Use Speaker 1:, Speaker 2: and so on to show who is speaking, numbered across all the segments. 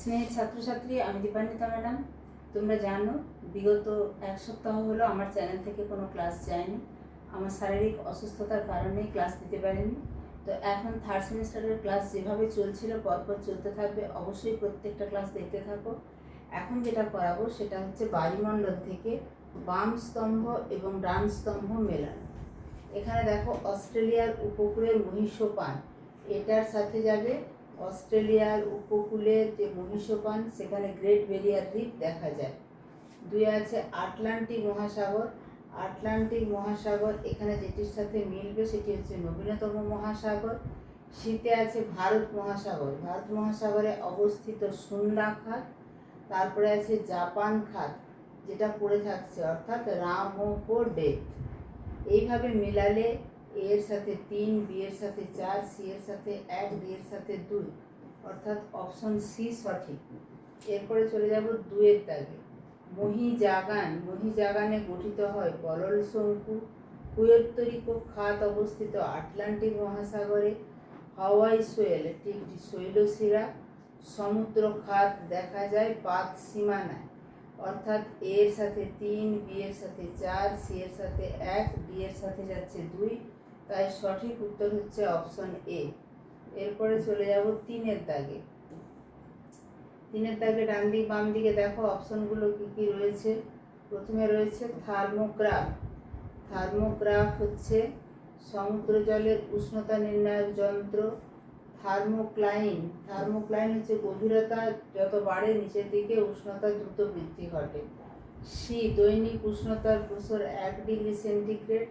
Speaker 1: স্নেহের ছাত্রছাত্রী, আমি দীপান্বিতা ম্যাডাম। তোমরা জানো বিগত এক সপ্তাহ হলো আমার চ্যানেল থেকে কোনো ক্লাস যায়নি। আমার শারীরিক অসুস্থতার কারণে ক্লাস দিতে পারিনি। তো এখন থার্ড সেমিস্টারের ক্লাস যেভাবে চলছিল পরপর চলতে থাকবে, অবশ্যই প্রত্যেকটা ক্লাস দেখতে থাকো। এখন যেটা করাবো সেটা হচ্ছে বায়ুমণ্ডল থেকে বাম স্তম্ভ এবং ডান স্তম্ভ মেলানো। এখানে দেখো অস্ট্রেলিয়ার উপকূলের মহীসোপান, এটার সাথে যাবে অস্ট্রেলিয়ার উপকূলের যে মহীসোপান, সেখানে গ্রেট ব্যারিয়ার রিফ দেখা যায়। দুই আছে আটলান্টিক মহাসাগর। আটলান্টিক মহাসাগর এখানে যেটির সাথে মিলবে সেটি হচ্ছে নবীনতম মহাসাগর। শীতে আছে ভারত মহাসাগর। ভারত মহাসাগরে অবস্থিত সুন্দা খাত। তারপরে আছে জাপান খাত, যেটা পড়ে থাকছে, অর্থাৎ রামোপো ডেপ। এইভাবে মেলালে এর সাথে 3, বি এর সাথে 4, সি এর সাথে 1, ডি এর সাথে 2, অর্থাৎ অপশন সি সঠিক। এরপরে চলে যাব 2 এর দাগে। মহিজাগান, মহিজাগানে গঠিত হয় বলল শঙ্কু। পুয়ের্তো রিকো খাত অবস্থিত আটলান্টিক মহাসাগরে। হাওয়াই সোয়েল এটি একটি শৈলশিরা। সমুদ্র খাত দেখা যায় পাত সীমানায়, অর্থাৎ এর সাথে 3, বি এর সাথে 4, সি এর সাথে 1, ডি এর সাথে যাচ্ছে 2, তাই সঠিক উত্তর হচ্ছে অপশন এ। এরপরে চলে যাব 3 এর দাগে। 3 এর দাগে ডান দিক বাম দিকে দেখো অপশনগুলো কি কি রয়েছে। প্রথমে রয়েছে থার্মোগ্রাফ। থার্মোগ্রাফ হচ্ছে সমুদ্র জলের উষ্ণতা নির্ণায়ক যন্ত্র। থার্মোক্লাইন, থার্মোক্লাইন হচ্ছে গভীরতা যত বাড়ে নিচের দিকে উষ্ণতা দ্রুত বৃদ্ধি ঘটে। সি, দৈনিক উষ্ণতার প্রসার 1 ডিগ্রি সেন্টিগ্রেড।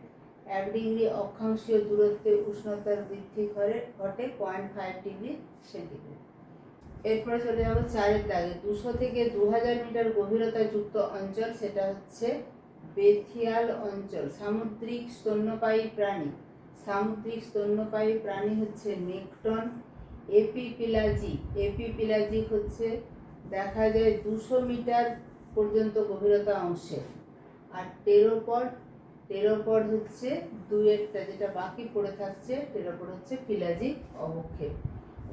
Speaker 1: 1 ডিগ্রি অক্ষাংশীয় দূরত্বে উষ্ণতার বৃদ্ধি ঘটে 0.5 ডিগ্রি সেন্টিগ্রেড। এরপরে চলে যাবো 4 এর দাগে। 200 থেকে 2000 মিটার গভীরতা যুক্ত অঞ্চল, সেটা হচ্ছে বেথিয়াল অঞ্চল। সামুদ্রিক স্তন্যপায়ী প্রাণী, সামুদ্রিক স্তন্যপায়ী প্রাণী হচ্ছে নেকটন। এপিপেলাজিক, এপিপেলাজিক হচ্ছে দেখা যায় 200 মিটার পর্যন্ত গভীরতা অংশে। আর টেরোপড, টেরোপড হচ্ছে 2 এরটা যেটা বাকি পড়ে থাকছে, টেরোপড হচ্ছে পেলাজিক অবক্ষেপ।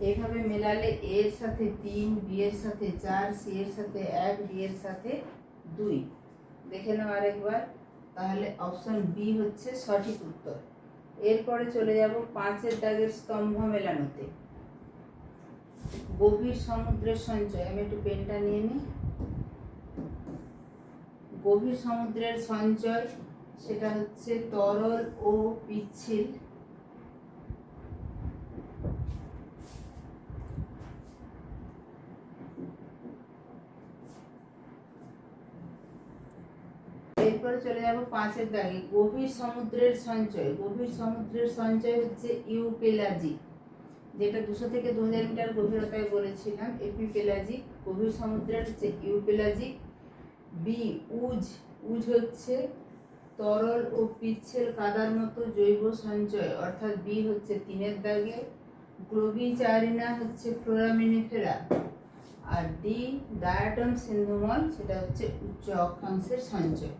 Speaker 1: এইভাবে মেলালে এর সাথে 3, বি এর সাথে 4, সি এর সাথে 1, ডি এর সাথে 2। দেখে নাও আরেকবার, তাহলে অপশন বি হচ্ছে সঠিক উত্তর। এরপরে চলে যাব 5 এর দাগের স্তম্ভ মেলানোতে। গভীর সমুদ্রের সঞ্চয়, আমি একটু পেনটা নিয়ে নিই। গভীর সমুদ্রের সঞ্চয় সেটা হচ্ছে তরল ও পিচ্ছিল। এরপরে চলে যাব 5 এর দাগে। গভীর সমুদ্রের সঞ্চয়, গভীর সমুদ্রের সঞ্চয় হচ্ছে ইউপেলাজিক, যেটা 200 থেকে 2000 মিটার গভীরতায় বলেছিলাম। এপিপেলাজিক, গভীর সমুদ্রের হচ্ছে ইউপেলাজিক। বি, উজ, উজ হচ্ছে তরল ও পিচ্ছিল কাদার মতো জৈব সঞ্চয়, অর্থাৎ বি হচ্ছে 3 এর দাগে। গ্লোবিচারিনা হচ্ছে ফ্লোরামিনিফেরা। আর ডি, ডায়াটম সিন্ধুমল, সেটা হচ্ছে উচ্চ অক্ষাংশের সঞ্চয়।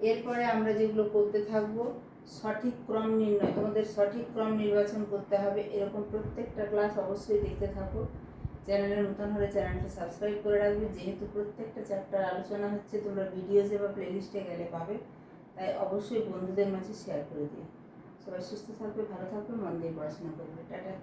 Speaker 1: এরপরে আমরা যেগুলো করতে থাকবো, সঠিক ক্রম নির্ণয়, তোমাদের সঠিক ক্রম নির্বাচন করতে হবে। এরকম প্রত্যেকটা ক্লাস অবশ্যই দেখতে থাকো। চ্যানেলে নতুন হলে চ্যানেলটা সাবস্ক্রাইব করে রাখবে, যেহেতু প্রত্যেকটা চ্যাপ্টার আলোচনা হচ্ছে, তোমরা ভিডিওসে বা প্লেলিস্টে গেলে পাবে, তাই অবশ্যই বন্ধুদের মাঝে শেয়ার করে দিও। সবাই সুস্থ থাকবে, ভালো থাকবে, মন দিয়ে পড়াশোনা করবে। টাটা।